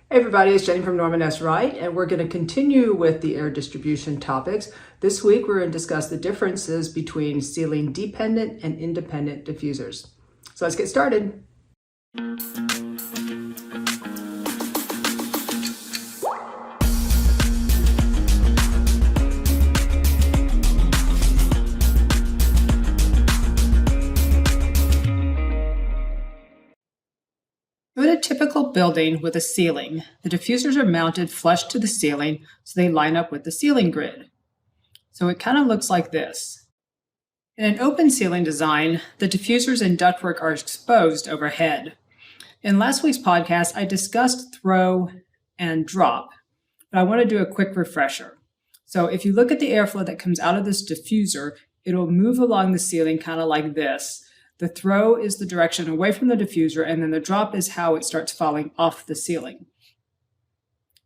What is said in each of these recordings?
Hey everybody, it's Jenny from Norman S. Wright, and we're going to continue with the air distribution topics. This week we're going to discuss the differences between ceiling dependent and independent diffusers. So let's get started. In a typical building with a ceiling, the diffusers are mounted flush to the ceiling so they line up with the ceiling grid. So it kind of looks like this. In an open ceiling design, the diffusers and ductwork are exposed overhead. In last week's podcast, I discussed throw and drop, but I want to do a quick refresher. So if you look at the airflow that comes out of this diffuser, it'll move along the ceiling kind of like this. The throw is the direction away from the diffuser, and then the drop is how it starts falling off the ceiling.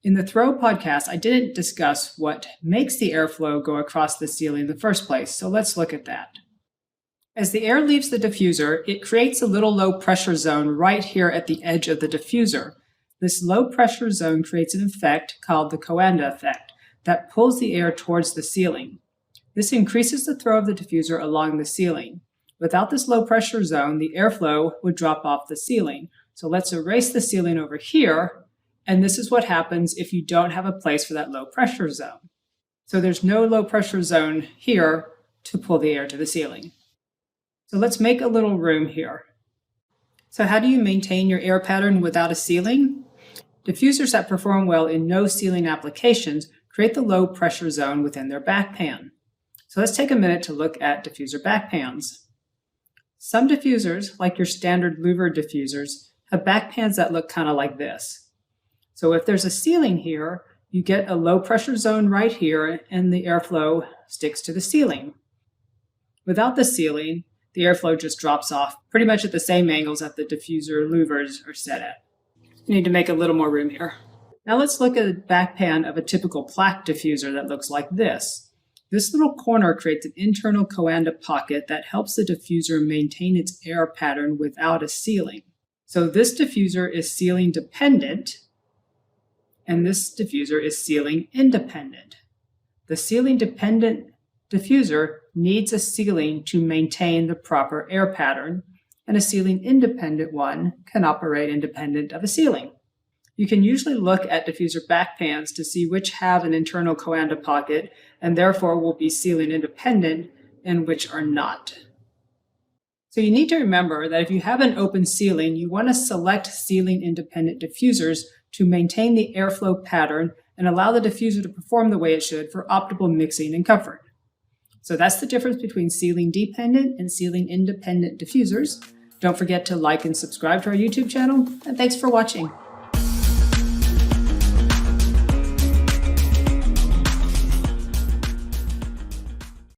In the throw podcast, I didn't discuss what makes the airflow go across the ceiling in the first place, so let's look at that. As the air leaves the diffuser, it creates a little low pressure zone right here at the edge of the diffuser. This low pressure zone creates an effect called the Coanda effect that pulls the air towards the ceiling. This increases the throw of the diffuser along the ceiling. Without this low pressure zone, the airflow would drop off the ceiling. So let's erase the ceiling over here, and this is what happens if you don't have a place for that low pressure zone. So there's no low pressure zone here to pull the air to the ceiling. So let's make a little room here. So how do you maintain your air pattern without a ceiling? Diffusers that perform well in no ceiling applications create the low pressure zone within their back pan. So let's take a minute to look at diffuser back pans. Some diffusers, like your standard louver diffusers, have back pans that look kind of like this. So if there's a ceiling here, you get a low pressure zone right here and the airflow sticks to the ceiling. Without the ceiling, the airflow just drops off pretty much at the same angles that the diffuser louvers are set at. You need to make a little more room here. Now let's look at a back pan of a typical plaque diffuser that looks like this. This little corner creates an internal Coanda pocket that helps the diffuser maintain its air pattern without a ceiling. So this diffuser is ceiling dependent, and this diffuser is ceiling independent. The ceiling dependent diffuser needs a ceiling to maintain the proper air pattern, and a ceiling independent one can operate independent of a ceiling. You can usually look at diffuser back pans to see which have an internal Coanda pocket and therefore will be ceiling independent and which are not. So you need to remember that if you have an open ceiling, you want to select ceiling independent diffusers to maintain the airflow pattern and allow the diffuser to perform the way it should for optimal mixing and comfort. So that's the difference between ceiling dependent and ceiling independent diffusers. Don't forget to like and subscribe to our YouTube channel, and thanks for watching.